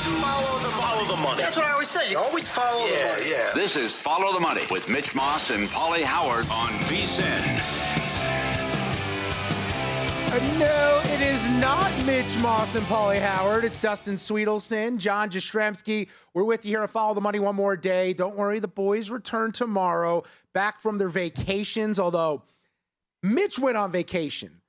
follow the money. That's what I always say. You always follow the money. Yeah. This is Follow the Money with Mitch Moss and Paulie Howard on VSiN. No, it is not Mitch Moss and Paulie Howard. It's Dustin Sweetelson, John Jastrzemski. We're with you here to Follow the Money one more day. Don't worry, the boys return tomorrow, back from their vacations, although Mitch went on vacation.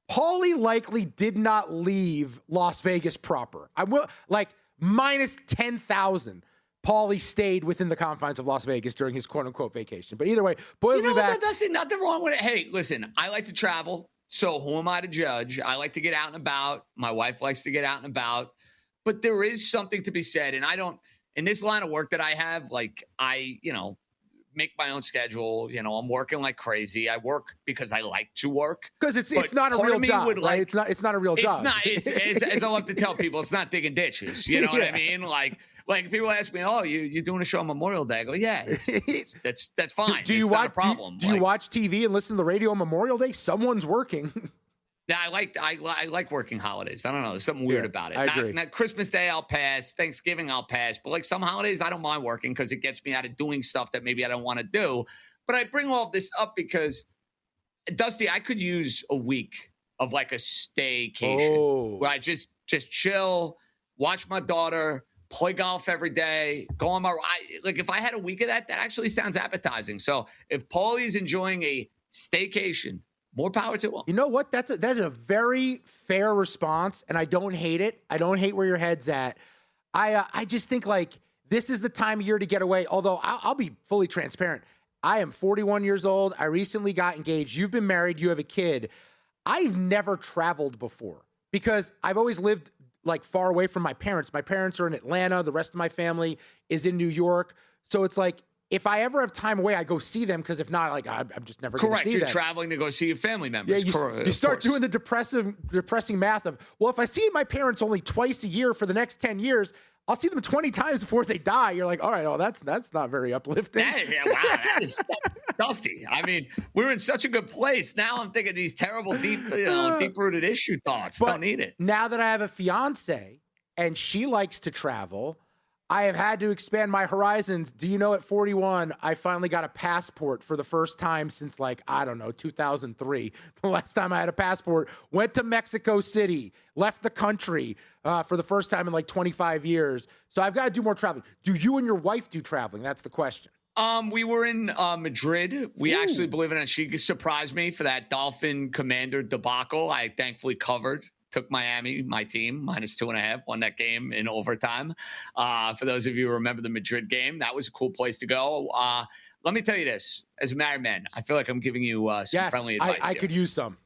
Paulie likely did not leave Las Vegas proper. I will, like, minus 10,000. Paulie stayed within the confines of Las Vegas during his quote-unquote vacation. But either way, boys will be back. Dustin, nothing wrong with it. Hey, listen, I like to travel. So who am I to judge? I like to get out and about. My wife likes to get out and about. But there is something to be said. And I don't, in this line of work that I have, like I, make my own schedule. I'm working like crazy. I work because I like to work. Because it's not a real job, right? It's not a real job. It's not. It's as I love to tell people, it's not digging ditches. You know what I mean? Like people ask me, "Oh, you're doing a show on Memorial Day?" I go, "Yeah, that's fine. Do you it's watch, not a problem." Do you watch TV and listen to the radio on Memorial Day? Someone's working. Yeah, I like working holidays. I don't know. There's something weird about it. I agree. Not Christmas Day, I'll pass. Thanksgiving, I'll pass. But like some holidays, I don't mind working because it gets me out of doing stuff that maybe I don't want to do. But I bring all of this up because, Dusty, I could use a week of like a staycation where I just chill, watch my daughter, play golf every day, go on my like if I had a week of that actually sounds appetizing. So if Paulie's enjoying a staycation, more power to him. You know what? That's a very fair response, and I don't hate it. I don't hate where your head's at. I just think like this is the time of year to get away. Although I'll be fully transparent. I am 41 years old. I recently got engaged. You've been married. You have a kid. I've never traveled before because I've always lived like far away from my parents. My parents are in Atlanta. The rest of my family is in New York. So it's like, if I ever have time away, I go see them because if not, like I'm just never going to see them. Correct. You're traveling to go see your family members. Yeah, you start doing the depressing math of, well, if I see my parents only twice a year for the next 10 years, I'll see them 20 times before they die. You're like, all right, that's not very uplifting. That's dusty. I mean, we're in such a good place. Now I'm thinking these terrible, deep-rooted issue thoughts. But don't need it. Now that I have a fiance and she likes to travel, I have had to expand my horizons. Do you know at 41, I finally got a passport for the first time since 2003. The last time I had a passport, went to Mexico City, left the country for the first time in 25 years. So I've got to do more traveling. Do you and your wife do traveling? That's the question. We were in Madrid. We actually, believe it or not, she surprised me for that Dolphin Commander debacle. I thankfully covered. Took Miami, my team, -2.5, won that game in overtime. For those of you who remember the Madrid game, that was a cool place to go. Let me tell you this. As a married man, I feel like I'm giving you some friendly advice. I could use some.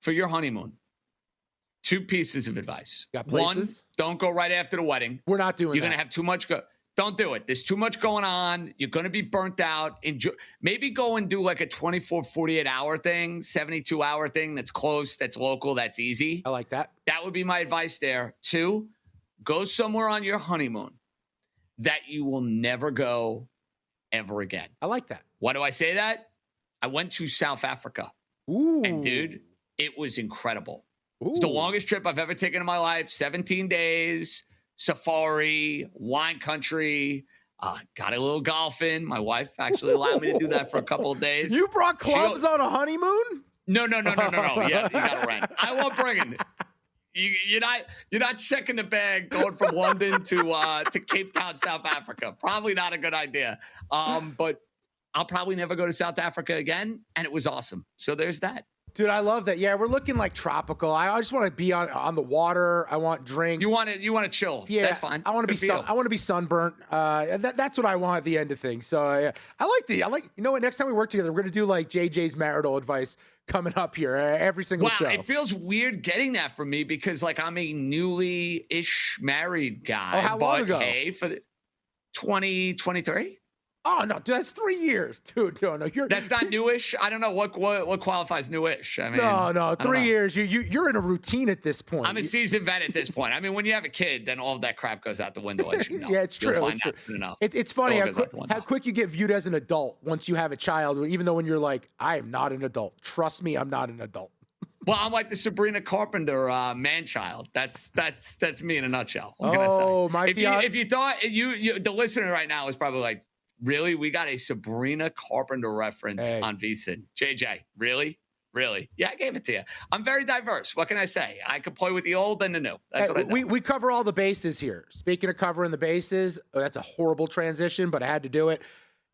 For your honeymoon, 2 pieces of advice. Got places? 1, don't go right after the wedding. We're not doing that. You're going to have too much Don't do it. There's too much going on. You're going to be burnt out. Maybe go and do like a 24, 48-hour thing, 72-hour thing that's close, that's local, that's easy. I like that. That would be my advice there. 2, go somewhere on your honeymoon that you will never go ever again. I like that. Why do I say that? I went to South Africa. Ooh. And, dude, it was incredible. Ooh. It's the longest trip I've ever taken in my life, 17 days. Safari, wine country, got a little golf in. My wife actually allowed me to do that for a couple of days. You brought clubs on a honeymoon? No. Yeah, you got to rent. I won't bring it. You're not checking the bag going from London to Cape Town, South Africa. Probably not a good idea. But I'll probably never go to South Africa again, and it was awesome. So there's that. Dude, I love that. Yeah, we're looking like tropical. I just want to be on the water. I want drinks. You want to chill. Yeah, that's fine. I want to be sunburnt. That's what I want at the end of things. So you know what? Next time we work together, we're gonna do like JJ's marital advice coming up here every single show. It feels weird getting that from me because I'm a newly-ish married guy. Oh, how long ago? Hey, for the 2023. Oh no, dude, that's 3 years, dude. No, that's not newish. I don't know what qualifies newish. I mean, no, 3 years. You're in a routine at this point. I'm a seasoned vet at this point. I mean, when you have a kid, then all of that crap goes out the window. As you know. Yeah, it's true. You'll find out enough. It's funny how quick you get viewed as an adult once you have a child. Even though when you're like, I am not an adult. Trust me, I'm not an adult. Well, I'm like the Sabrina Carpenter man-child. That's me in a nutshell. What can I Oh, say? my If you thought you the listener right now is probably like, really? We got a Sabrina Carpenter reference on VSiN. JJ, really? Really? Yeah, I gave it to you. I'm very diverse. What can I say? I can play with the old and the new. That's what I know. We cover all the bases here. Speaking of covering the bases, that's a horrible transition, but I had to do it.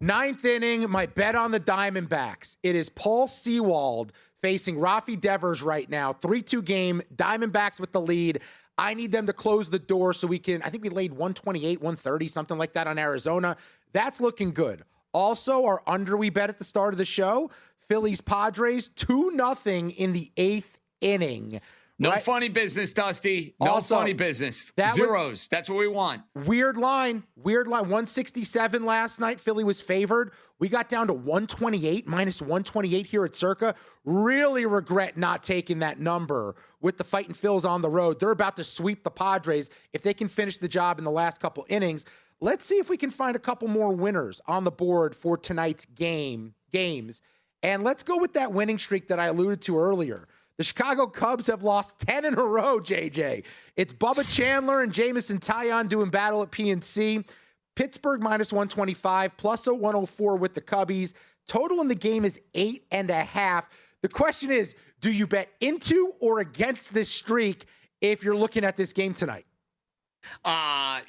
9th inning, my bet on the Diamondbacks. It is Paul Sewald facing Rafi Devers right now. 3-2 game, Diamondbacks with the lead. I need them to close the door so we can, I think we laid 128, 130, something like that on Arizona. That's looking good. Also, our under we bet at the start of the show, Phillies Padres 2-0 in the 8th inning. No right? funny business, Dusty. No Also, funny business. Zeros. That's what we want. Weird line. 167 last night. Philly was favored. We got down to 128, minus 128 here at Circa. Really regret not taking that number with the Fighting Phils on the road. They're about to sweep the Padres if they can finish the job in the last couple innings. Let's see if we can find a couple more winners on the board for tonight's games. And let's go with that winning streak that I alluded to earlier. The Chicago Cubs have lost 10 in a row, JJ. It's Bubba Chandler and Jameson Taillon doing battle at PNC. Pittsburgh minus 125, plus a 104 with the Cubbies. Total in the game is 8.5. The question is, do you bet into or against this streak if you're looking at this game tonight?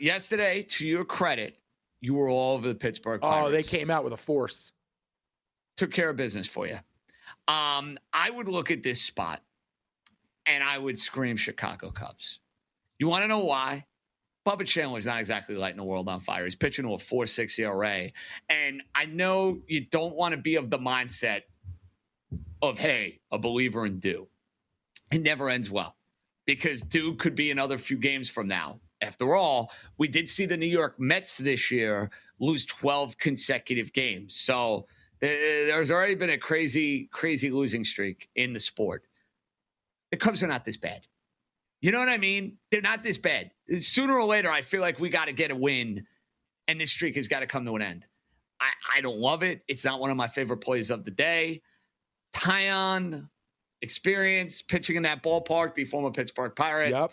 Yesterday, to your credit, you were all over the Pittsburgh Pirates. Oh, they came out with a force. Took care of business for you. I would look at this spot and I would scream Chicago Cubs. You want to know why? Bubba Chandler is not exactly lighting the world on fire. He's pitching to a 4.6 ERA. And I know you don't want to be of the mindset of, hey, a believer in Dew. It never ends well because Dew could be another few games from now. After all, we did see the New York Mets this year lose 12 consecutive games. So there's already been a crazy, crazy losing streak in the sport. The Cubs are not this bad. You know what I mean? They're not this bad. Sooner or later, I feel like we got to get a win, and this streak has got to come to an end. I don't love it. It's not one of my favorite plays of the day. Taillon, experience, pitching in that ballpark, the former Pittsburgh Pirate. Yep.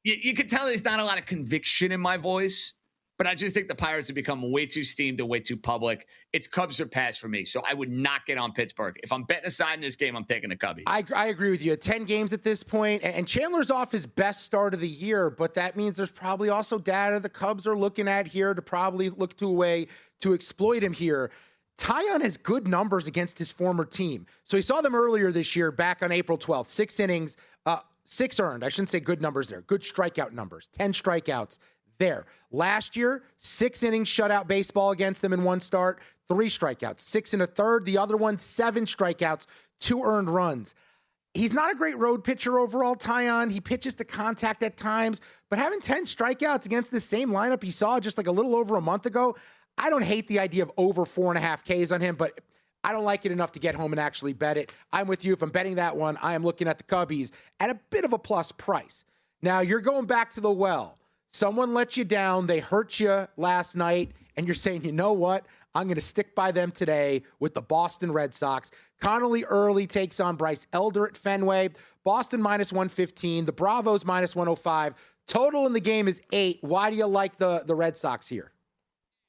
You can tell there's not a lot of conviction in my voice, but I just think the Pirates have become way too steamed and way too public. It's Cubs or pass for me, so I would not get on Pittsburgh. If I'm betting aside in this game, I'm taking the Cubbies. I agree with you. 10 games at this point, and Chandler's off his best start of the year, but that means there's probably also data the Cubs are looking at here to probably look to a way to exploit him here. Taillon has good numbers against his former team. So he saw them earlier this year, back on April 12th. 6 innings, 6 earned. I shouldn't say good numbers there. Good strikeout numbers. 10 strikeouts there. Last year, 6 innings shutout baseball against them in one start, 3 strikeouts, 6 1/3. The other one, 7 strikeouts, 2 earned runs. He's not a great road pitcher overall, Taillon. He pitches to contact at times, but having 10 strikeouts against the same lineup he saw just like a little over a month ago, I don't hate the idea of over 4.5 Ks on him, but I don't like it enough to get home and actually bet it. I'm with you. If I'm betting that one, I am looking at the Cubbies at a bit of a plus price. Now, you're going back to the well. Someone let you down. They hurt you last night, and you're saying, you know what? I'm going to stick by them today with the Boston Red Sox. Connolly early takes on Bryce Elder at Fenway. Boston minus 115. The Bravos minus 105. Total in the game is 8. Why do you like the Red Sox here?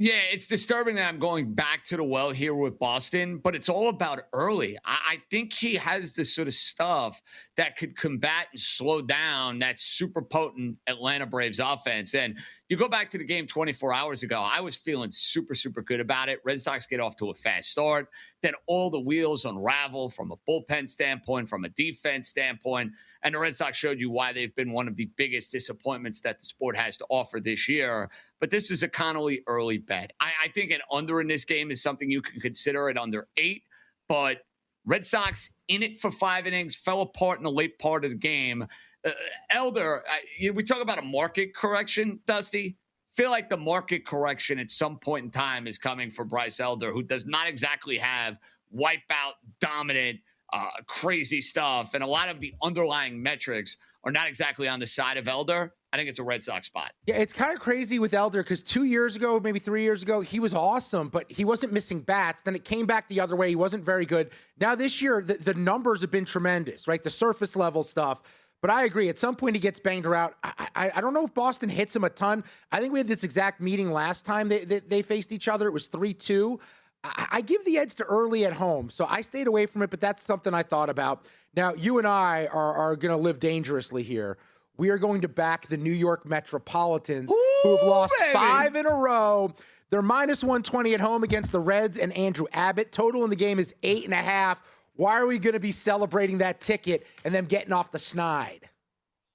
Yeah, it's disturbing that I'm going back to the well here with Boston, but it's all about early. I think he has the sort of stuff that could combat and slow down that super potent Atlanta Braves offense. And you go back to the game 24 hours ago, I was feeling super, super good about it. Red Sox get off to a fast start. Then all the wheels unravel from a bullpen standpoint, from a defense standpoint. And the Red Sox showed you why they've been one of the biggest disappointments that the sport has to offer this year. But this is a Connolly early bet. I think an under in this game is something you can consider at under 8. But Red Sox in it for 5 innings, fell apart in the late part of the game. Elder, we talk about a market correction, Dusty. Feel like the market correction at some point in time is coming for Bryce Elder, who does not exactly have wipeout dominant crazy stuff, and a lot of the underlying metrics are not exactly on the side of Elder, I think it's a Red Sox spot. Yeah, it's kind of crazy with Elder because 2 years ago, maybe 3 years ago, he was awesome, but he wasn't missing bats. Then it came back the other way. He wasn't very good. Now this year, the numbers have been tremendous, right? The surface level stuff. But I agree. At some point, he gets banged around. I don't know if Boston hits him a ton. I think we had this exact meeting last time they faced each other. It was 3-2. I give the edge to early at home, so I stayed away from it, but that's something I thought about. Now, you and I are going to live dangerously here. We are going to back the New York Metropolitans, who have lost 5 in a row. They're minus 120 at home against the Reds and Andrew Abbott. Total in the game is 8.5. Why are we going to be celebrating that ticket and them getting off the schneid?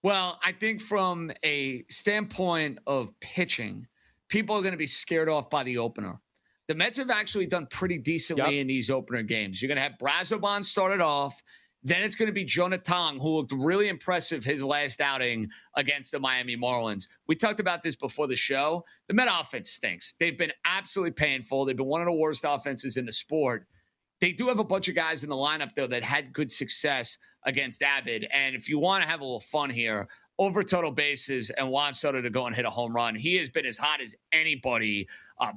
Well, I think from a standpoint of pitching, people are going to be scared off by the opener. The Mets have actually done pretty decently in these opener games. You're going to have Brazoban started off. Then it's going to be Jonah Tong, who looked really impressive his last outing against the Miami Marlins. We talked about this before the show. The Met offense stinks. They've been absolutely painful. They've been one of the worst offenses in the sport. They do have a bunch of guys in the lineup, though, that had good success against Abbott. And if you want to have a little fun here, over total bases and Juan Soto to go and hit a home run. He has been as hot as anybody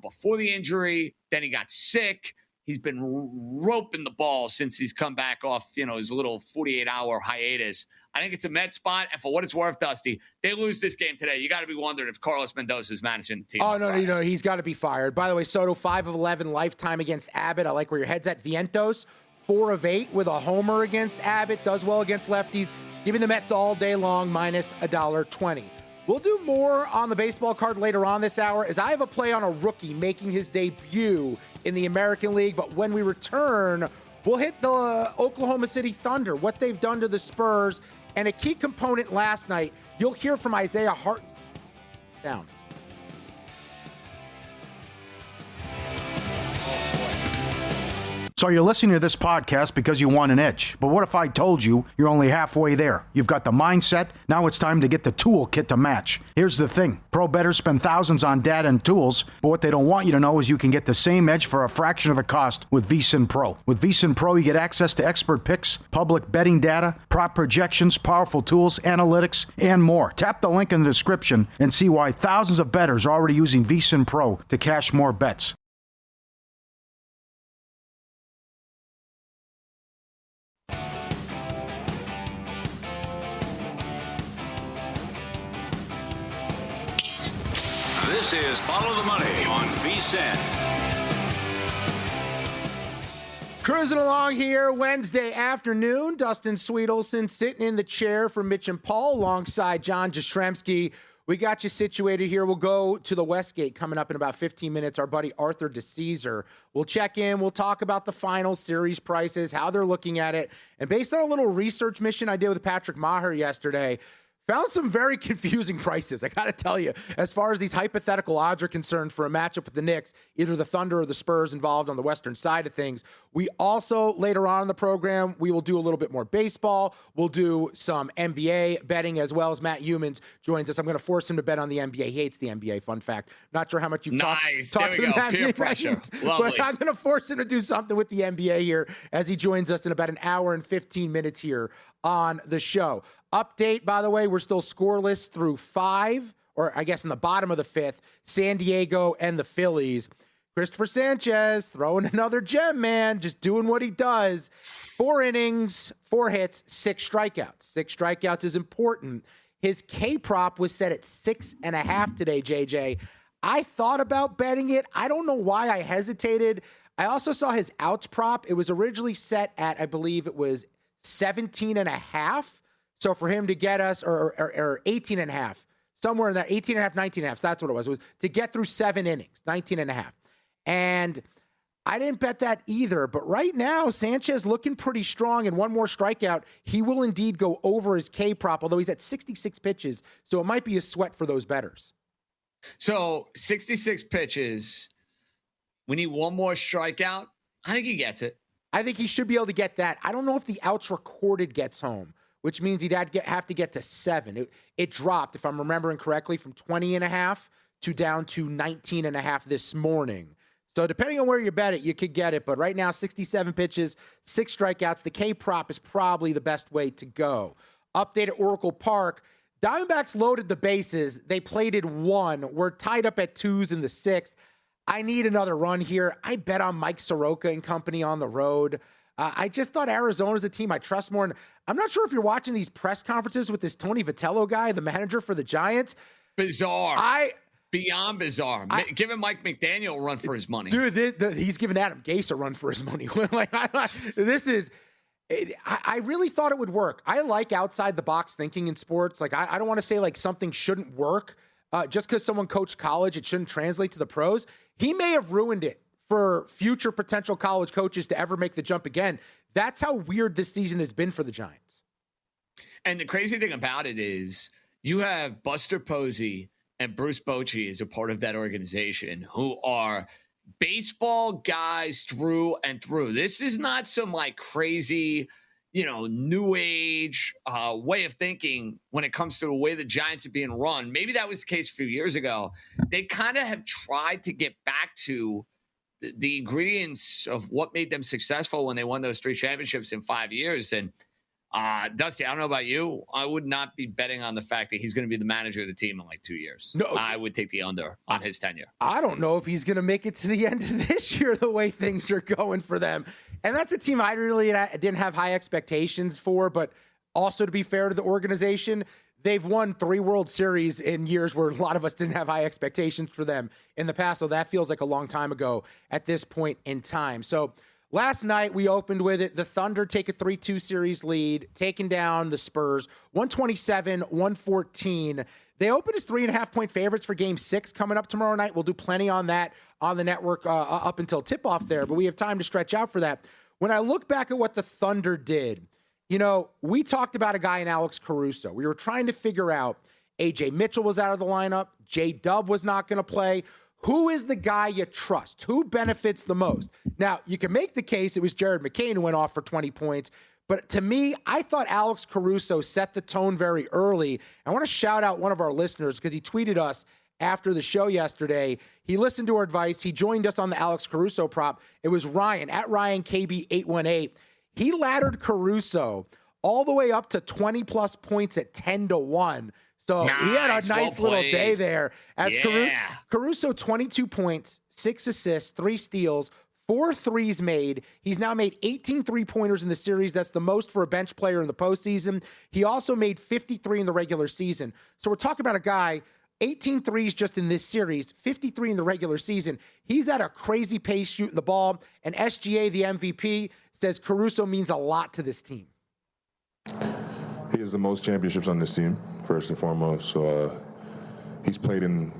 before the injury. Then he got sick. He's been roping the ball since he's come back off, his little 48-hour hiatus. I think it's a Met spot. And for what it's worth, Dusty, they lose this game today. You got to be wondering if Carlos Mendoza is managing the team. Oh, no, he's got to be fired. By the way, Soto, 5 of 11 lifetime against Abbott. I like where your head's at. Vientos, 4 of 8 with a homer against Abbott. Does well against lefties. Give me the Mets all day long, minus $1.20. We'll do more on the baseball card later on this hour, as I have a play on a rookie making his debut in the American League. But when we return, we'll hit the Oklahoma City Thunder, what they've done to the Spurs, and a key component last night. You'll hear from Isaiah Hart. Down. So you're listening to this podcast because you want an edge. But what if I told you you're only halfway there? You've got the mindset. Now it's time to get the toolkit to match. Here's the thing. Pro bettors spend thousands on data and tools, but what they don't want you to know is you can get the same edge for a fraction of the cost with VSiN Pro. With VSiN Pro, you get access to expert picks, public betting data, prop projections, powerful tools, analytics, and more. Tap the link in the description and see why thousands of bettors are already using VSiN Pro to cash more bets. This is Follow the Money on VSiN. Cruising along here Wednesday afternoon. Dustin Sweetelson sitting in the chair for Mitch and Paul alongside John Jastrzemski. We got you situated here. We'll go to the Westgate coming up in about 15 minutes. Our buddy Arthur DeCesar will check in. We'll talk about the final series prices, how they're looking at it. And based on a little research mission I did with Patrick Maher yesterday, found some very confusing prices, I got to tell you, as far as these hypothetical odds are concerned for a matchup with the Knicks, either the Thunder or the Spurs involved on the western side of things. We also, later on in the program, we will do a little bit more baseball. We'll do some NBA betting as well, as Matt Humans joins us. I'm going to force him to bet on the NBA. He hates the NBA, fun fact. Not sure how much you've talked to Matt. Peer pressure. Lovely. But I'm going to force him to do something with the NBA here as he joins us in about an hour and 15 minutes here on the show. Update, by the way, we're still scoreless through 5, or I guess in the bottom of the 5th, San Diego and the Phillies. Christopher Sanchez throwing another gem, man, just doing what he does. 4 innings, 4 hits, 6 strikeouts. 6 strikeouts is important. His K prop was set at 6.5 today, JJ. I thought about betting it. I don't know why I hesitated. I also saw his outs prop. It was originally set at, I believe it was 17.5. So for him to get us, or 18 and a half, somewhere in that 18 and a half, 19 and a half, that's what it was. It was to get through 7 innings, 19 and a half. And I didn't bet that either. But right now, Sanchez looking pretty strong, and one more strikeout, he will indeed go over his K prop, although he's at 66 pitches. So it might be a sweat for those bettors. So 66 pitches. We need one more strikeout. I think he gets it. I think he should be able to get that. I don't know if the outs recorded gets home, which means he'd have to get to 7. It dropped, if I'm remembering correctly, from 20 and a half to down to 19 and a half this morning. So depending on where you bet it, you could get it. But right now, 67 pitches, 6 strikeouts. The K prop is probably the best way to go. Update at Oracle Park. Diamondbacks loaded the bases. They plated 1. We're tied up at 2s in the 6th. I need another run here. I bet on Mike Soroka and company on the road. I just thought Arizona's a team I trust more. And I'm not sure if you're watching these press conferences with this Tony Vitello guy, the manager for the Giants. Bizarre. Beyond bizarre. Giving Mike McDaniel a run for his money. Dude, he's giving Adam Gase a run for his money. I really thought it would work. I like outside the box thinking in sports. Like, I don't want to say like something shouldn't work just because someone coached college. It shouldn't translate to the pros. He may have ruined it for future potential college coaches to ever make the jump again. That's how weird this season has been for the Giants. And the crazy thing about it is you have Buster Posey and Bruce Bochy as a part of that organization who are baseball guys through and through. This is not some like crazy, new age way of thinking when it comes to the way the Giants are being run. Maybe that was the case a few years ago. They kind of have tried to get back to the ingredients of what made them successful when they won those 3 championships in 5 years. And Dusty, I don't know about you. I would not be betting on the fact that he's going to be the manager of the team in like 2 years. No, I would take the under on his tenure. I don't know if he's going to make it to the end of this year the way things are going for them. And that's a team I really didn't have high expectations for, but also to be fair to the organization, they've won 3 World Series in years where a lot of us didn't have high expectations for them in the past. So that feels like a long time ago at this point in time. So last night, we opened with it. The Thunder take a 3-2 series lead, taking down the Spurs, 127-114. They open as 3.5-point favorites for Game 6 coming up tomorrow night. We'll do plenty on that on the network up until tip-off there, but we have time to stretch out for that. When I look back at what the Thunder did, we talked about a guy in Alex Caruso. We were trying to figure out A.J. Mitchell was out of the lineup. J-Dub was not going to play. Who is the guy you trust? Who benefits the most? Now, you can make the case it was Jared McCain who went off for 20 points. But to me, I thought Alex Caruso set the tone very early. I want to shout out one of our listeners because he tweeted us after the show yesterday. He listened to our advice. He joined us on the Alex Caruso prop. It was Ryan, at RyanKB818. He laddered Caruso all the way up to 20-plus points at 10-1. So he had a nice little day there. As Caruso, 22 points, 6 assists, 3 steals, 4 threes made. He's now made 18 3-pointers in the series. That's the most for a bench player in the postseason. He also made 53 in the regular season. So we're talking about a guy, 18 threes just in this series, 53 in the regular season. He's at a crazy pace shooting the ball. And SGA, the MVP, says Caruso means a lot to this team. He has the most championships on this team, first and foremost. So he's played in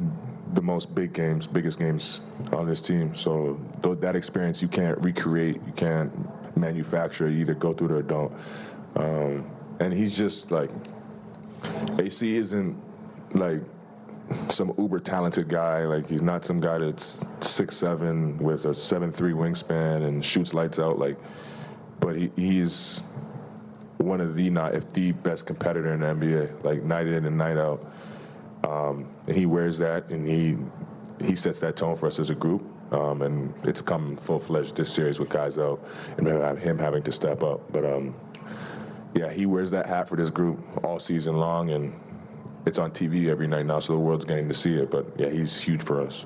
the most biggest games on this team. So that experience you can't recreate, you can't manufacture. You either go through it or don't. And he's just like, AC isn't like some uber talented guy. Like, he's not some guy that's 6'7" with a 7'3" wingspan and shoots lights out. Like, but he's one of the, not if the best competitor in the NBA, like night in and night out. And he wears that, and he sets that tone for us as a group. And it's come full-fledged this series with guys out and him having to step up. But, yeah, he wears that hat for this group all season long, and it's on TV every night now, so the world's getting to see it. But, yeah, he's huge for us.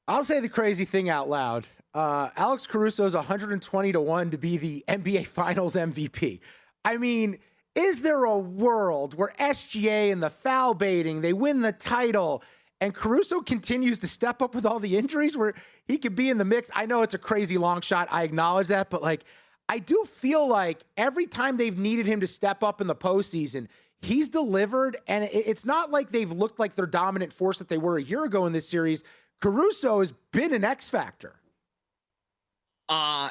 I'll say the crazy thing out loud. Alex Caruso is 120-1 to be the NBA Finals MVP. I mean, is there a world where SGA and the foul baiting, they win the title, and Caruso continues to step up with all the injuries where he could be in the mix? I know it's a crazy long shot. I acknowledge that. But, like, I do feel like every time they've needed him to step up in the postseason, he's delivered. And it's not like they've looked like their dominant force that they were a year ago in this series. Caruso has been an X factor.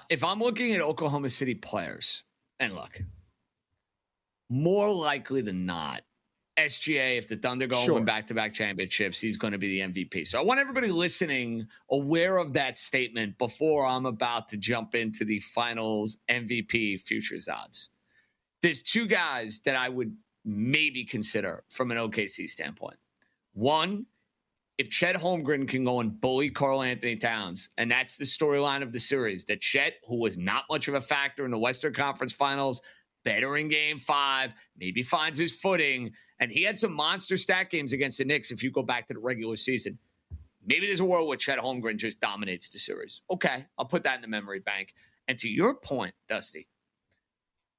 If I'm looking at Oklahoma City players, and look, more likely than not, SGA, if the Thunder go and win back-to-back championships, he's going to be the MVP. So I want everybody listening aware of that statement before I'm about to jump into the finals MVP futures odds. There's 2 guys that I would maybe consider from an OKC standpoint. One if Chet Holmgren can go and bully Karl Anthony Towns, and that's the storyline of the series, that Chet, who was not much of a factor in the Western Conference Finals, better in Game 5, maybe finds his footing, and he had some monster stat games against the Knicks if you go back to the regular season. Maybe there's a world where Chet Holmgren just dominates the series. Okay, I'll put that in the memory bank. And to your point, Dusty,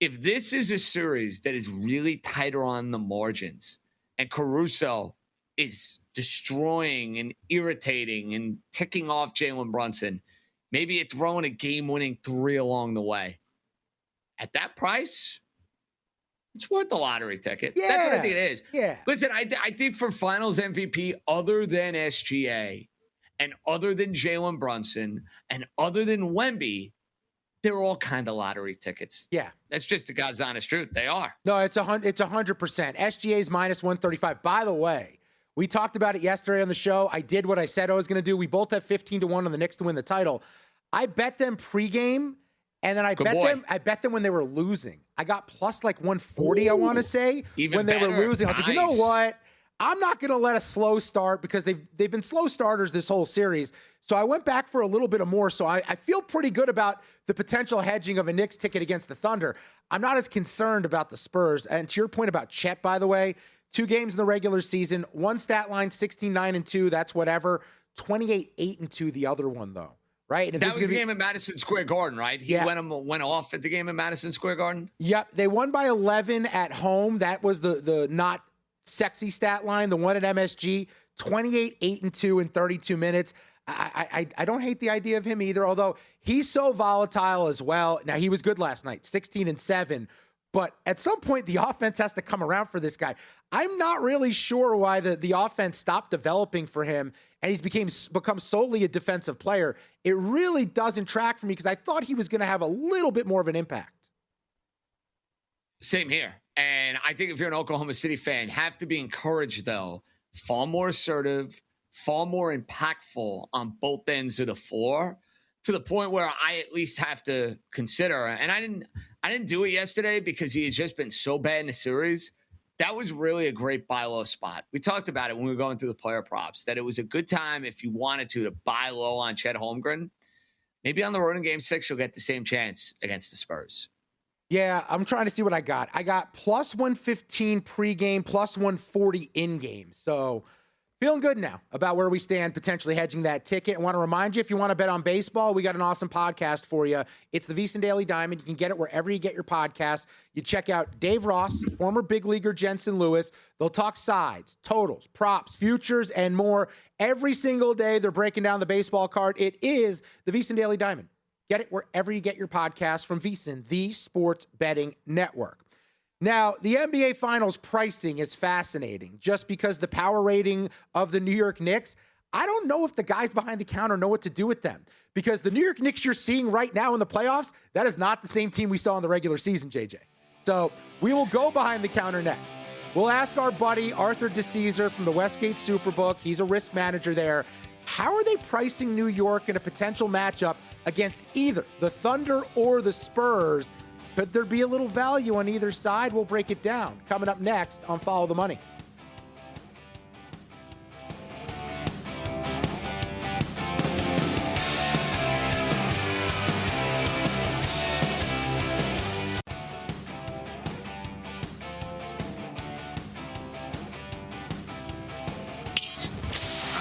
if this is a series that is really tighter on the margins and Caruso is destroying and irritating and ticking off Jalen Brunson, maybe you're throwing a game-winning 3 along the way. At that price, it's worth the lottery ticket. Yeah. That's what I think it is. Yeah. Listen, I think for finals MVP, other than SGA and other than Jalen Brunson and other than Wemby, they're all kind of lottery tickets. Yeah. That's just the God's honest truth. They are. No, it's 100%. SGA's minus 135. By the way, we talked about it yesterday on the show. I did what I said I was going to do. We both have 15-1 on the Knicks to win the title. I bet them pregame, and then I bet them when they were losing. I got plus like 140, I want to say, even when they were better. losing. I was like, you know what? I'm not going to let a slow start because they've been slow starters this whole series. So I went back for a little bit of more. So I feel pretty good about the potential hedging of a Knicks ticket against the Thunder. I'm not as concerned about the Spurs. And to your point about Chet, by the way, 2 games in the regular season, one stat line, 16-9-2. That's whatever. 28-8-2 the other one, though. Right? And that was the game at Madison Square Garden, right? He went off at the game at Madison Square Garden? Yep. They won by 11 at home. That was the not sexy stat line. The one at MSG, 28-8-2 in 32 minutes. I don't hate the idea of him either, although he's so volatile as well. Now, he was good last night, 16-7. But at some point, the offense has to come around for this guy. I'm not really sure why the offense stopped developing for him and he's become solely a defensive player. It really doesn't track for me because I thought he was going to have a little bit more of an impact. Same here. And I think if you're an Oklahoma City fan, have to be encouraged, though, far more assertive, far more impactful on both ends of the floor, to the point where I at least have to consider, and I didn't do it yesterday because he had just been so bad in the series. That was really a great buy low spot. We talked about it when we were going through the player props, that it was a good time if you wanted to buy low on Chet Holmgren. Maybe on the road in Game 6, you'll get the same chance against the Spurs. Yeah, I'm trying to see what I got. I got plus 115 pregame, plus 140 in-game. So feeling good now about where we stand, potentially hedging that ticket. I want to remind you, if you want to bet on baseball, we got an awesome podcast for you. It's the VSiN Daily Diamond. You can get it wherever you get your podcasts. You check out Dave Ross, former big leaguer Jensen Lewis. They'll talk sides, totals, props, futures, and more. Every single day, they're breaking down the baseball card. It is the VSiN Daily Diamond. Get it wherever you get your podcasts from VSiN, the sports betting network. Now, the NBA Finals pricing is fascinating just because the power rating of the New York Knicks, I don't know if the guys behind the counter know what to do with them because the New York Knicks you're seeing right now in the playoffs, that is not the same team we saw in the regular season, JJ. So we will go behind the counter next. We'll ask our buddy Arthur DeCesar from the Westgate Superbook. He's a risk manager there. How are they pricing New York in a potential matchup against either the Thunder or the Spurs? Could there be a little value on either side? We'll break it down. Coming up next on Follow the Money.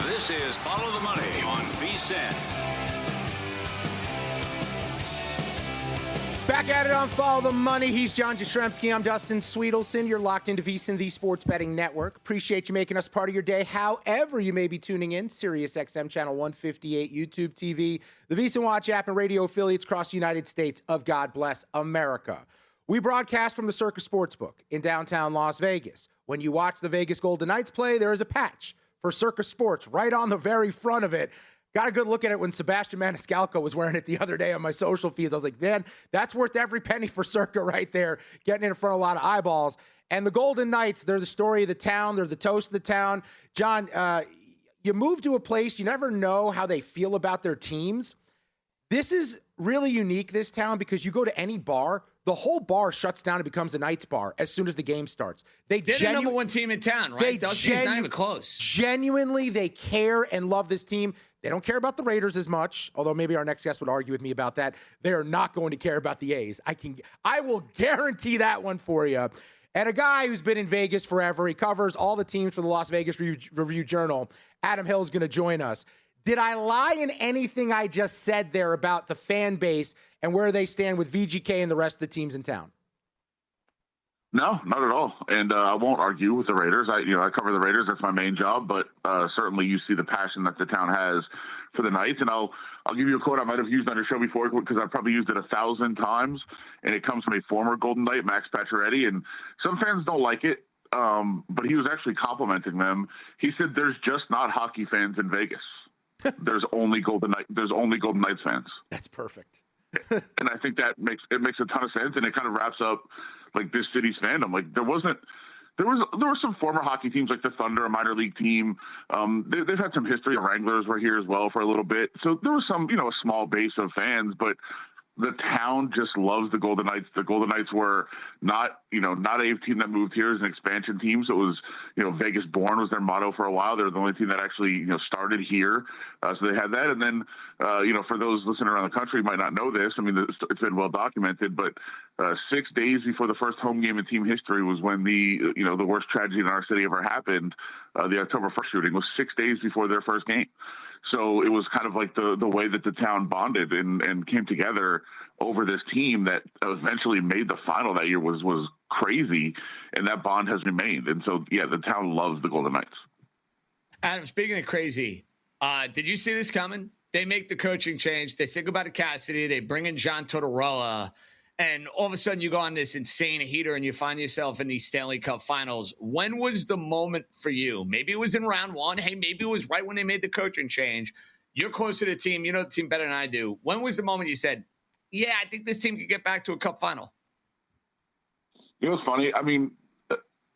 This is Follow the Money on VSiN. Back at it on Follow the Money. He's John Jastrzemski. I'm Dustin Sweetelson. You're locked into VSiN, the Sports Betting Network. Appreciate you making us part of your day. However you may be tuning in, Sirius XM Channel 158, YouTube TV, the VSiN Watch app, and radio affiliates across the United States of God bless America. We broadcast from the Circus Sportsbook in downtown Las Vegas. When you watch the Vegas Golden Knights play, there is a patch for Circus Sports right on the very front of it. Got a good look at it when Sebastian Maniscalco was wearing it the other day on my social feeds. I was like, man, that's worth every penny for Circa right there, getting it in front of a lot of eyeballs. And the Golden Knights, they're the story of the town. They're the toast of the town. John, you move to a place, you never know how they feel about their teams. This is really unique, this town, because you go to any bar, the whole bar shuts down and becomes a Knights bar as soon as the game starts. They're the number one team in town, right? Dusty's not even close. Genuinely, they care and love this team. They don't care about the Raiders as much, although maybe our next guest would argue with me about that. They are not going to care about the A's. I will guarantee that one for you. And a guy who's been in Vegas forever, he covers all the teams for the Las Vegas Review-Journal. Adam Hill is going to join us. Did I lie in anything I just said there about the fan base and where they stand with VGK and the rest of the teams in town? No, not at all. And I won't argue with the Raiders. I cover the Raiders. That's my main job. But certainly you see the passion that the town has for the Knights. And I'll give you a quote I might have used on your show before because I've probably used it 1,000 times. And it comes from a former Golden Knight, Max Pacioretty. And some fans don't like it, but he was actually complimenting them. He said, "There's just not hockey fans in Vegas. There's only Golden Knights fans." That's perfect. And I think that makes a ton of sense, and it kind of wraps up like this city's fandom. Like there were some former hockey teams like the Thunder, a minor league team. They've had some history. The Wranglers were here as well for a little bit, so there was some a small base of fans, but the town just loves the Golden Knights. The Golden Knights were not a team that moved here as an expansion team. So it was, Vegas born was their motto for a while. They were the only team that actually, started here. So they had that. And then, for those listening around the country might not know this. I mean, it's been well documented, but 6 days before the first home game in team history was when the worst tragedy in our city ever happened. The October 1st shooting was 6 days before their first game. So it was kind of like the way that the town bonded and came together over this team that eventually made the final that year was crazy, and that bond has remained. And so, yeah, the town loves the Golden Knights. Adam, speaking of crazy, did you see this coming? They make the coaching change. They say goodbye to Cassidy. They bring in John Tortorella. And all of a sudden you go on this insane heater and you find yourself in these Stanley Cup finals. When was the moment for you? Maybe it was in round one. Hey, maybe it was right when they made the coaching change. You're close to the team. You know the team better than I do. When was the moment you said, yeah, I think this team could get back to a cup final? It's funny. I mean,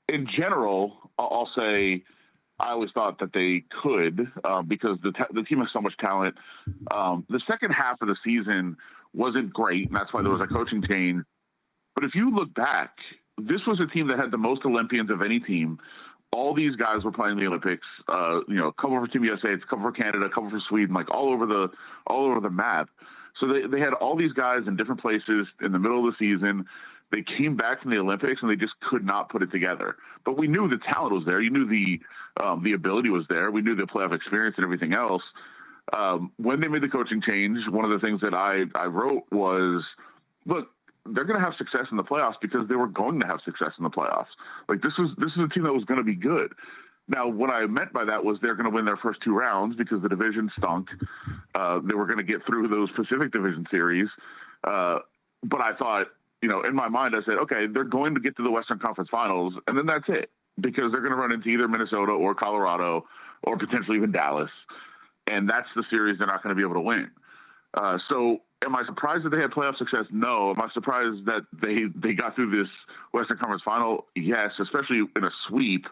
in general, I'll say I always thought that they could because the team has so much talent. The second half of the season wasn't great, and that's why there was a coaching change. But if you look back, this was a team that had the most Olympians of any team. All these guys were playing the Olympics. A couple for Team USA, a couple for Canada, a couple for Sweden, like all over the map. So they had all these guys in different places in the middle of the season. They came back from the Olympics and they just could not put it together. But we knew the talent was there. You knew the ability was there. We knew the playoff experience and everything else. When they made the coaching change, one of the things that I wrote was, look, they're going to have success in the playoffs because they were going to have success in the playoffs. Like this is a team that was going to be good. Now, what I meant by that was they're going to win their first two rounds because the division stunk. They were going to get through those Pacific Division series. But I thought, in my mind, I said, okay, they're going to get to the Western Conference Finals, and then that's it because they're going to run into either Minnesota or Colorado or potentially even Dallas. And that's the series they're not going to be able to win. So am I surprised that they had playoff success? No. Am I surprised that they got through this Western Conference Final? Yes, especially in a sweep.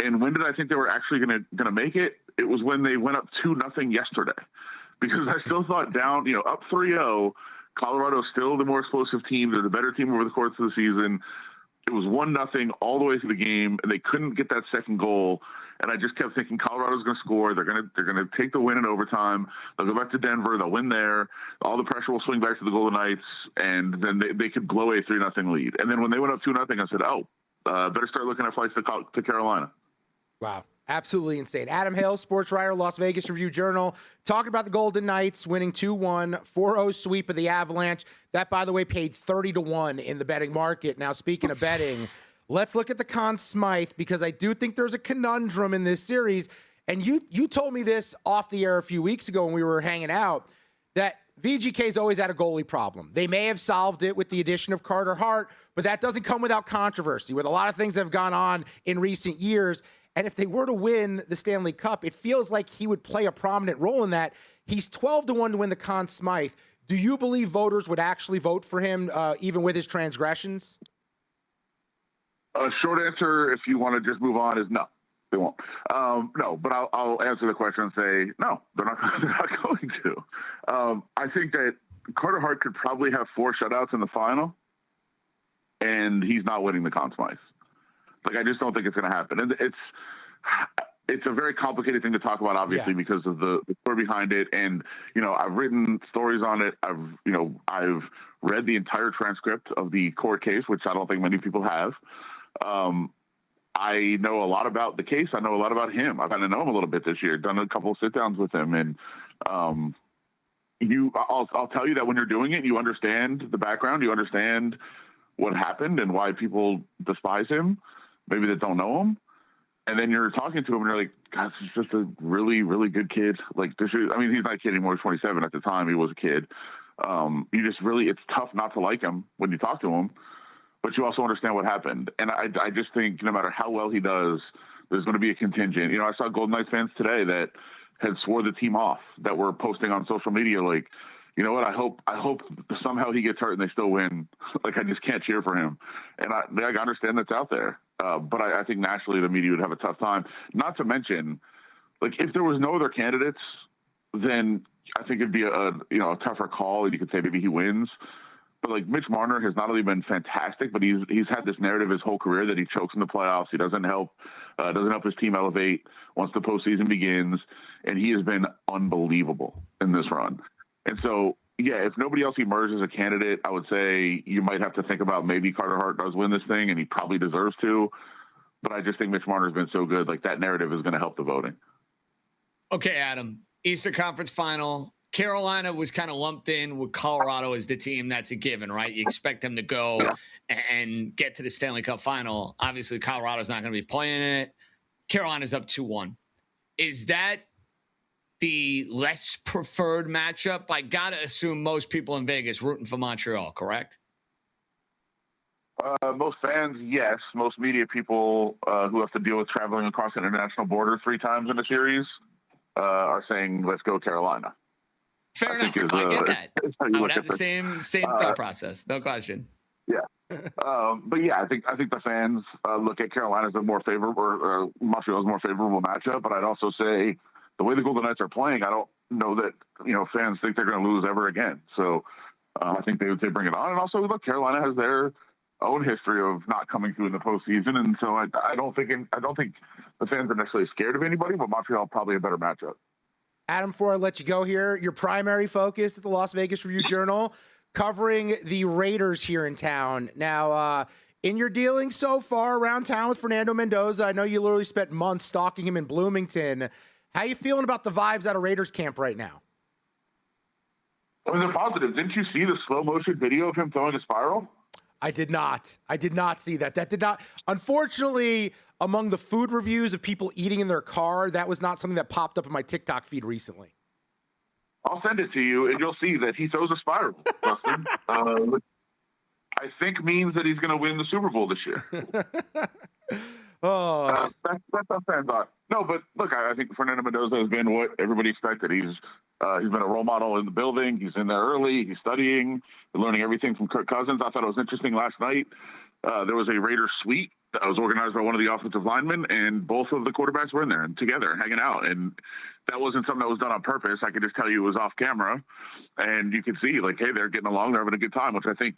And when did I think they were actually going to make it? It was when they went up 2-0 yesterday. Because I still thought down, up 3-0, Colorado's still the more explosive team. They're the better team over the course of the season. It was 1-0 all the way through the game, and they couldn't get that second goal. And I just kept thinking Colorado's going to score. They're going to take the win in overtime. They'll go back to Denver. They'll win there. All the pressure will swing back to the Golden Knights, and then they could blow a 3-0 lead. And then when they went up 2-0, I said, better start looking at flights to Carolina. Wow. Absolutely insane. Adam Hill, sports writer, Las Vegas Review-Journal, talking about the Golden Knights winning 2-1, 4-0 sweep of the Avalanche. That, by the way, paid 30-1 in the betting market. Now, speaking of betting, let's look at the Conn Smythe because I do think there's a conundrum in this series. And you told me this off the air a few weeks ago when we were hanging out, that VGK's always had a goalie problem. They may have solved it with the addition of Carter Hart, but that doesn't come without controversy, with a lot of things that have gone on in recent years. And if they were to win the Stanley Cup, it feels like he would play a prominent role in that. He's 12-1 to win the Conn Smythe. Do you believe voters would actually vote for him, even with his transgressions? Short answer, if you want to just move on, is no. They won't. No, but I'll answer the question and say no. They're not going to. I think that Carter Hart could probably have 4 shutouts in the final, and he's not winning the Conn Smythe. Like, I just don't think it's going to happen. And it's a very complicated thing to talk about, obviously, because of the story behind it. And, I've written stories on it. I've read the entire transcript of the court case, which I don't think many people have. I know a lot about the case. I know a lot about him. I've gotten to know him a little bit this year, done a couple of sit downs with him. And, I'll tell you that when you're doing it, you understand the background, you understand what happened and why people despise him, maybe that don't know him. And then you're talking to him and you're like, God, this is just a really, really good kid. Like, he's not a kid anymore. He's 27. At the time, he was a kid. It's tough not to like him when you talk to him, but you also understand what happened. And I just think no matter how well he does, there's going to be a contingent. I saw Golden Knights fans today that had swore the team off, that were posting on social media like, you know what, I hope somehow he gets hurt and they still win. Like, I just can't cheer for him. And I understand that's out there. But I think nationally the media would have a tough time. Not to mention, like, if there was no other candidates, then I think it'd be a tougher call. And you could say maybe he wins. But, like, Mitch Marner has not only been fantastic, but he's had this narrative his whole career that he chokes in the playoffs. He doesn't help his team elevate once the postseason begins. And he has been unbelievable in this run. And so, if nobody else emerges as a candidate, I would say you might have to think about maybe Carter Hart does win this thing, and he probably deserves to. But I just think Mitch Marner's been so good. Like, that narrative is going to help the voting. Okay, Adam. Eastern Conference Final. Carolina was kind of lumped in with Colorado as the team. That's a given, right? You expect them to go and get to the Stanley Cup Final. Obviously, Colorado's not going to be playing in it. Carolina's up 2-1. Is that the less preferred matchup? I got to assume most people in Vegas rooting for Montreal, correct? Most fans, yes. Most media people who have to deal with traveling across international borders 3 times in a series are saying, let's go Carolina. Fair enough. I get that. I would have the same thought process. No question. Yeah. But yeah, I think the fans look at Carolina as a more favorable, or Montreal's more favorable matchup. But I'd also say the way the Golden Knights are playing, I don't know that fans think they're going to lose ever again. So I think they would say bring it on. And also, look, Carolina has their own history of not coming through in the postseason, and so I don't think the fans are necessarily scared of anybody, but Montreal probably a better matchup. Adam, before I let you go here, your primary focus at the Las Vegas Review-Journal, covering the Raiders here in town. Now, in your dealings so far around town with Fernando Mendoza, I know you literally spent months stalking him in Bloomington. How you feeling about the vibes out of Raiders camp right now? I mean, they're positive. Didn't you see the slow motion video of him throwing a spiral? I did not see that. That did not. Unfortunately, among the food reviews of people eating in their car, that was not something that popped up in my TikTok feed recently. I'll send it to you, and you'll see that he throws a spiral, Dustin. I think means that he's going to win the Super Bowl this year. That's how fans are. No, but look, I think Fernando Mendoza has been what everybody expected. He's been a role model in the building. He's in there early. He's studying, learning everything from Kirk Cousins. I thought it was interesting last night. There was a Raiders suite that was organized by one of the offensive linemen, and both of the quarterbacks were in there and together, hanging out. And that wasn't something that was done on purpose. I could just tell you it was off camera, and you could see, like, hey, they're getting along. They're having a good time, which I think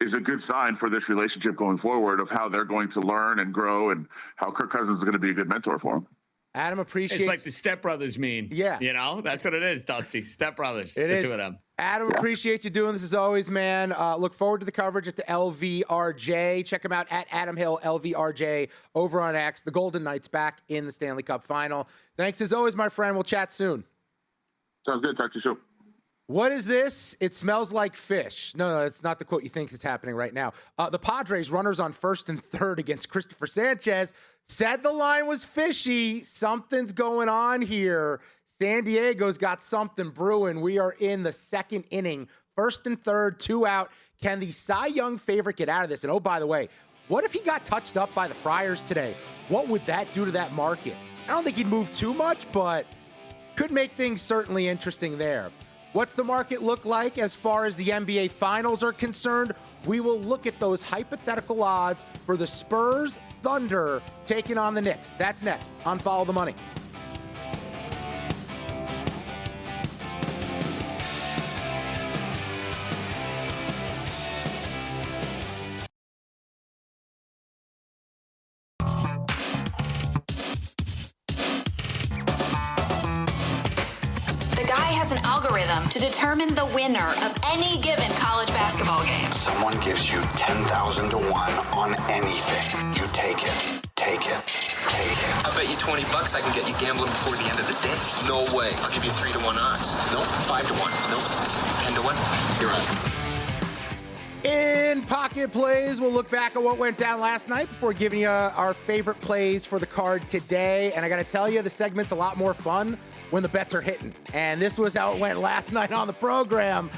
is a good sign for this relationship going forward of how they're going to learn and grow and how Kirk Cousins is going to be a good mentor for him. Adam, appreciate. It's like the Step Brothers meme. Yeah. That's what it is, Dusty. Step Brothers. It the is. two of them. Adam, appreciate you doing this as always, man. Look forward to the coverage at the LVRJ. Check him out at Adam Hill, LVRJ, over on X. The Golden Knights back in the Stanley Cup Final. Thanks as always, my friend. We'll chat soon. Sounds good. Talk to you soon. What is this? It smells like fish. No, it's not the quote you think is happening right now. The Padres, runners on first and third against Christopher Sanchez, said the line was fishy. Something's going on here. San Diego's got something brewing. We are in the second inning. First and third, 2 out. Can the Cy Young favorite get out of this? And oh, by the way, what if he got touched up by the Friars today? What would that do to that market? I don't think he'd move too much, but could make things certainly interesting there. What's the market look like as far as the NBA Finals are concerned? We will look at those hypothetical odds for the Spurs Thunder taking on the Knicks. That's next on Follow the Money. has an algorithm to determine the winner of any given college basketball game. Someone gives you 10,000 to 1 on anything. You take it. Take it. Take it. I bet you $20 I can get you gambling before the end of the day. No way. I'll give you 3 to 1 odds. Nope. 5 to 1. Nope. 10 to 1. You're on. In Pocket Plays, we'll look back at what went down last night before giving you our favorite plays for the card today. And I got to tell you, the segment's a lot more fun when the bets are hitting. And this was how it went last night on the program.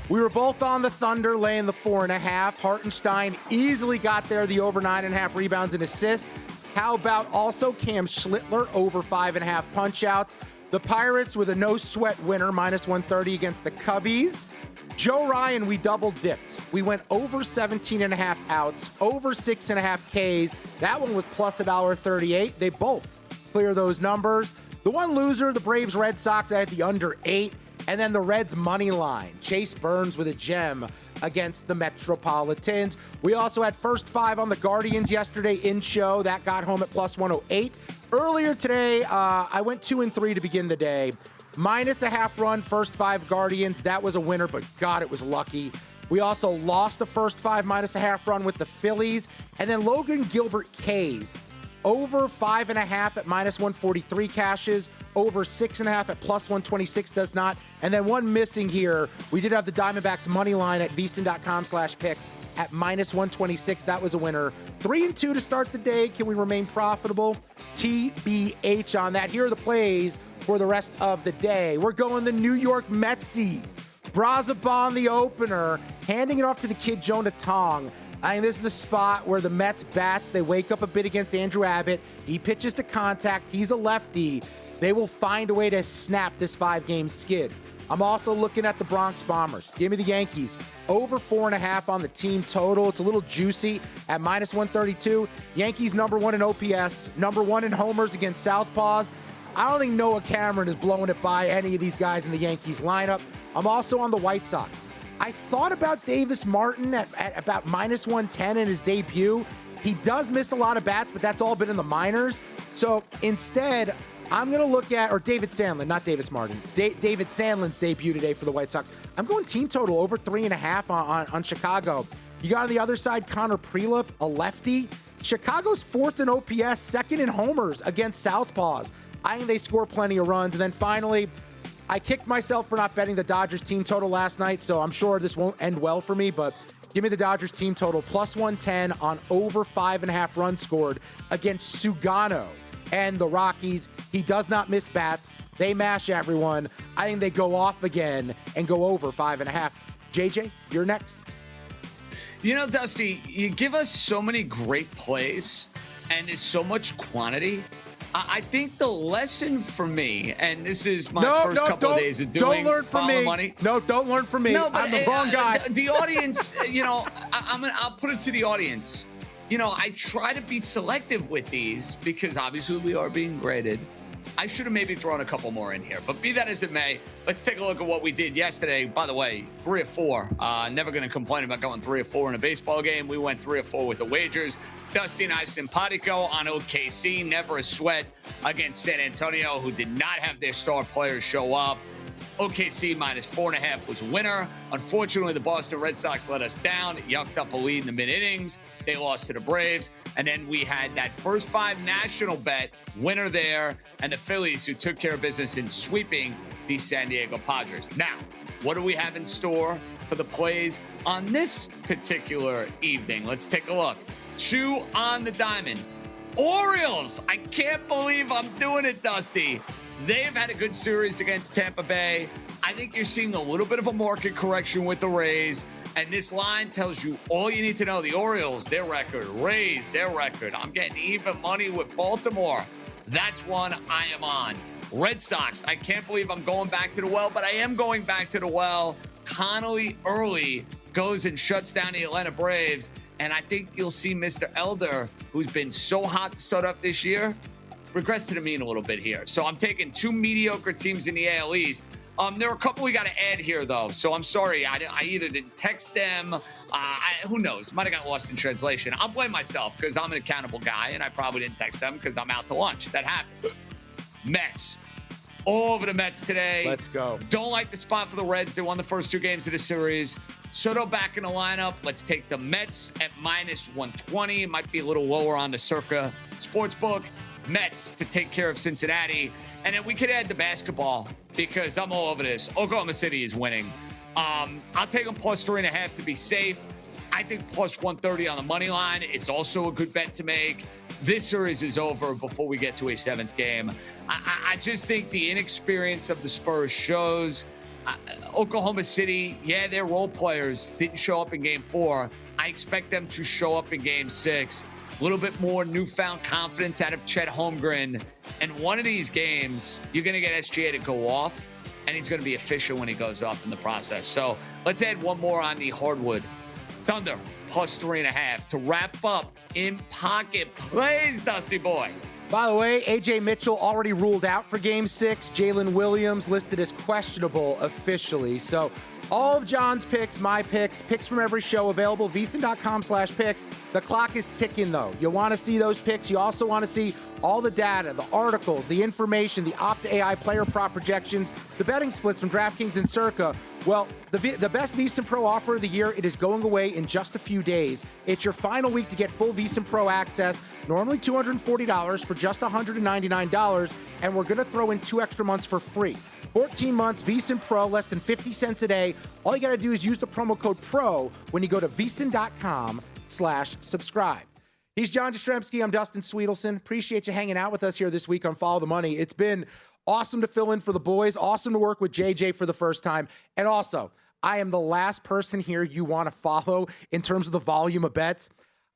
We were both on the Thunder laying the 4.5. Hartenstein easily got there, the over 9.5 rebounds and assists. How about also Cam Schlittler over 5.5 punch-outs? The Pirates with a no-sweat winner, minus 130 against the Cubbies. Joe Ryan, we double-dipped. We went over 17.5 outs, over 6.5 Ks. That one was plus $1.38. They both clear those numbers. The one loser, the Braves Red Sox, I had the under 8. And then the Reds money line. Chase Burns with a gem against the Metropolitans. We also had first 5 on the Guardians yesterday in show. That got home at plus 108. Earlier today, I went 2 and 3 to begin the day. Minus a half run, first 5 Guardians. That was a winner, but God, it was lucky. We also lost the first 5 minus a half run with the Phillies. And then Logan Gilbert K's over 5.5 at minus 143 cashes. Over 6.5 at plus 126 does not. And then one missing here. We did have the Diamondbacks money line at vsin.com/picks at minus 126. That was a winner. 3 and 2 to start the day. Can we remain profitable? TBH on that. Here are the plays for the rest of the day. We're going the New York Metsies. Brazoban, the opener, handing it off to the kid Jonah Tong. I mean, this is a spot where the Mets bats. They wake up a bit against Andrew Abbott. He pitches to contact. He's a lefty. They will find a way to snap this 5-game skid. I'm also looking at the Bronx Bombers. Give me the Yankees. Over 4.5 on the team total. It's a little juicy at minus 132. Yankees number 1 in OPS, number 1 in homers against Southpaws. I don't think Noah Cameron is blowing it by any of these guys in the Yankees lineup. I'm also on the White Sox. I thought about Davis Martin at about minus 110 in his debut. He does miss a lot of bats, but that's all been in the minors. So instead, I'm going to look at, or David Sandlin, not Davis Martin, David Sandlin's debut today for the White Sox. I'm going team total over 3.5 on Chicago. You got on the other side, Connor Prelip, a lefty. Chicago's 4th in OPS, 2nd in homers against Southpaws. I think they score plenty of runs. And then finally, I kicked myself for not betting the Dodgers team total last night, so I'm sure this won't end well for me, but give me the Dodgers team total, plus 110 on over 5.5 runs scored against Sugano and the Rockies. He does not miss bats. They mash everyone. I think they go off again and go over 5.5. JJ, you're next. You know, Dusty, you give us so many great plays and there's so much quantity. I think the lesson for me, and this is my first couple of days of doing don't learn from me. Money. No, don't learn from me. No, but I'm the wrong guy. The audience, you know, I'll put it to the audience. You know, I try to be selective with these because obviously we are being graded. I should have maybe thrown a couple more in here, but be that as it may, let's take a look at what we did yesterday. By the way, 3 of 4. Never going to complain about going 3 of 4 in a baseball game. We went 3 of 4 with the wagers. Dusty and I simpatico on OKC. Never a sweat against San Antonio, who did not have their star players show up. OKC minus 4.5 was a winner. Unfortunately, the Boston Red Sox let us down. Yucked up a lead in the mid-innings. They lost to the Braves. And then we had that first 5 national bet winner there, and the Phillies, who took care of business in sweeping the San Diego Padres. Now, what do we have in store for the plays on this particular evening? Let's take a look. 2 on the diamond. Orioles. I can't believe I'm doing it, Dusty. They've had a good series against Tampa Bay. I think you're seeing a little bit of a market correction with the Rays. And this line tells you all you need to know. The Orioles, their record. Rays, their record. I'm getting even money with Baltimore. That's one I am on. Red Sox, I can't believe I'm going back to the well, but I am going back to the well. Connolly early goes and shuts down the Atlanta Braves. And I think you'll see Mr. Elder, who's been so hot to start up this year, regress to the mean a little bit here. So I'm taking 2 mediocre teams in the AL East. There are a couple we got to add here, though. So I'm sorry. I either didn't text them. Who knows? Might have got lost in translation. I'll blame myself because I'm an accountable guy, and I probably didn't text them because I'm out to lunch. That happens. Mets. All over the Mets today. Let's go. Don't like the spot for the Reds. They won the first 2 games of the series. Soto back in the lineup. Let's take the Mets at -120. It might be a little lower on the Circa Sportsbook. Mets to take care of Cincinnati. And then we could add the basketball because I'm all over this. Oklahoma City is winning. I'll take them +3.5 to be safe. I think +130 on the money line is also a good bet to make. This series is over before we get to a 7th game. I just think the inexperience of the Spurs shows. Oklahoma City, yeah, their role players didn't show up in game 4. I expect them to show up in game 6. A little bit more newfound confidence out of Chet Holmgren. And one of these games, you're going to get SGA to go off, and he's going to be efficient when he goes off in the process. So let's add one more on the hardwood. Thunder +3.5 to wrap up in pocket plays, Dusty Boy. By the way, AJ Mitchell already ruled out for game 6. Jalen Williams listed as questionable officially. So all of John's picks, my picks from every show available, vsin.com/picks. The clock is ticking though. You want to see those picks. You also want to see all the data, the articles, the information, the Opta AI player prop projections, the betting splits from DraftKings and Circa. Well, the best VSiN Pro offer of the year, it is going away in just a few days. It's your final week to get full VSiN Pro access, normally $240 for just $199, and we're going to throw in 2 extra months for free. 14 months, VSiN Pro, less than 50 cents a day. All you got to do is use the promo code PRO when you go to vsin.com/subscribe. He's John Jastrzemski. I'm Dustin Sweetelson. Appreciate you hanging out with us here this week on Follow the Money. It's been awesome to fill in for the boys. Awesome to work with JJ for the first time. And also, I am the last person here you want to follow in terms of the volume of bets.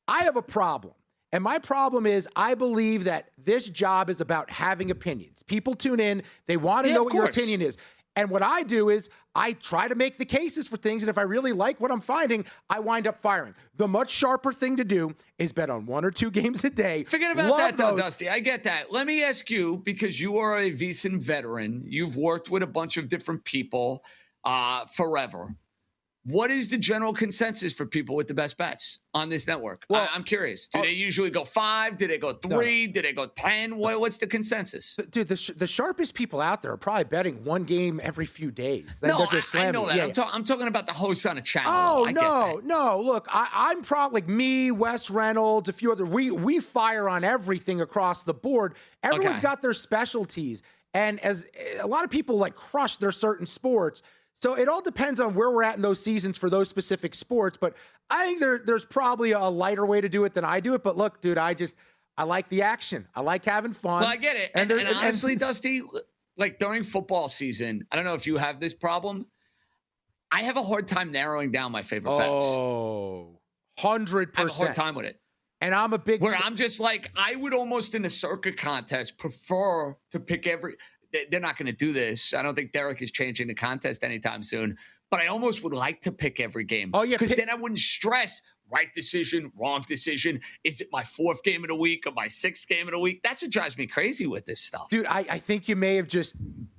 I have a problem. And my problem is I believe that this job is about having opinions. People tune in. They want to know what your opinion is. And what I do is I try to make the cases for things. And if I really like what I'm finding, I wind up firing. The much sharper thing to do is bet on 1 or 2 games a day. Forget about that, though, Dusty. I get that. Let me ask you, because you are a VSiN veteran, you've worked with a bunch of different people forever. What is the general consensus for people with the best bets on this network? Well, I'm curious. Do they usually go 5? Do they go 3? No. Do they go 10? What's the consensus? Dude, the sharpest people out there are probably betting 1 game every few days. I know that. Yeah, I'm talking about the hosts on a channel. Oh, no. Look, I'm probably like me, Wes Reynolds, a few other. We fire on everything across the board. Everyone's got their specialties. And as a lot of people like crush their certain sports. So it all depends on where we're at in those seasons for those specific sports. But I think there's probably a lighter way to do it than I do it. But look, dude, I like the action. I like having fun. Well, I get it. And honestly, Dusty, like during football season, I don't know if you have this problem. I have a hard time narrowing down my favorite bets. Oh, 100%. I have a hard time with it. And I'm a big... Where I'm just like, I would almost in a Circa contest prefer to pick every... They're not going to do this. I don't think Derek is changing the contest anytime soon. But I almost would like to pick every game. Oh, yeah. Because then I wouldn't stress right decision, wrong decision. Is it my 4th game of the week or my 6th game of the week? That's what drives me crazy with this stuff. Dude, I think you may have just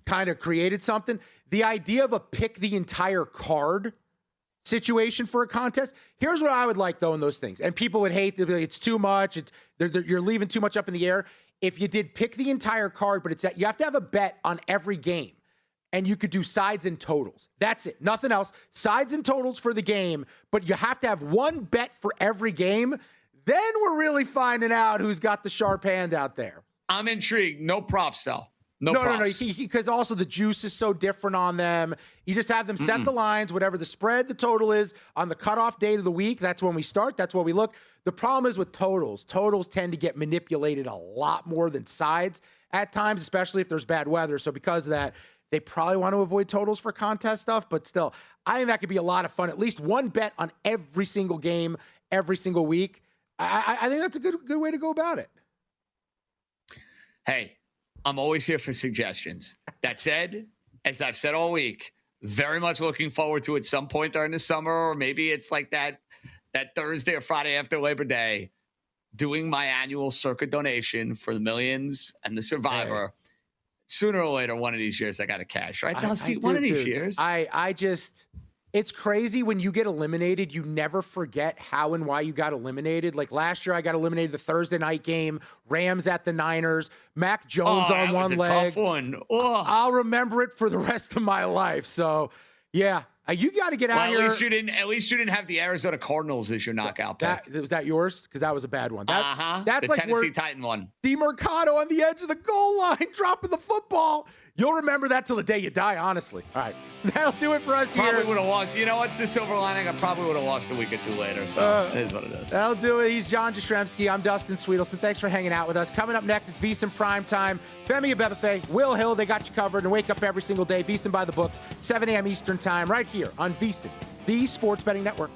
kind of created something. The idea of a pick the entire card situation for a contest. Here's what I would like, though, in those things. And people would hate, it's too much. You're leaving too much up in the air. If you did pick the entire card, but you have to have a bet on every game, and you could do sides and totals. That's it. Nothing else. Sides and totals for the game, but you have to have 1 bet for every game. Then we're really finding out who's got the sharp hand out there. I'm intrigued. No props, though. No, because also the juice is so different on them. You just have them set the lines, whatever the spread, the total is on the cutoff date of the week. That's when we start. That's when we look. The problem is with totals. Totals tend to get manipulated a lot more than sides at times, especially if there's bad weather. So because of that, they probably want to avoid totals for contest stuff. But still, I think that could be a lot of fun. At least 1 bet on every single game, every single week. I think that's a good way to go about it. Hey. I'm always here for suggestions. That said, as I've said all week, very much looking forward to it some point during the summer, or maybe it's like that Thursday or Friday after Labor Day, doing my annual Circa donation for the Millions and the Survivor. Hey. Sooner or later, one of these years, I got to cash, right? One of these years. It's crazy when you get eliminated, you never forget how and why you got eliminated. Like last year, I got eliminated the Thursday night game, Rams at the Niners, Mac Jones on one leg. Tough one. Oh. I'll remember it for the rest of my life. So, yeah, you got to get out here. At least you didn't have the Arizona Cardinals as your knockout pick. Was that yours? Because that was a bad one. That's the like Tennessee Titan one. DeMercado on the edge of the goal line, dropping the football. You'll remember that till the day you die, honestly. All right. That'll do it for us here. Probably would have lost. You know what's the silver lining? I probably would have lost a week or two later. So it is what it is. That'll do it. He's John Jastrzemski. I'm Dustin Sweetelson. Thanks for hanging out with us. Coming up next, it's VSiN Prime Time. Femi Abebefe, Will Hill, they got you covered. And wake up every single day. VSiN by the books, 7 a.m. Eastern Time, right here on VSiN, the Sports Betting Network.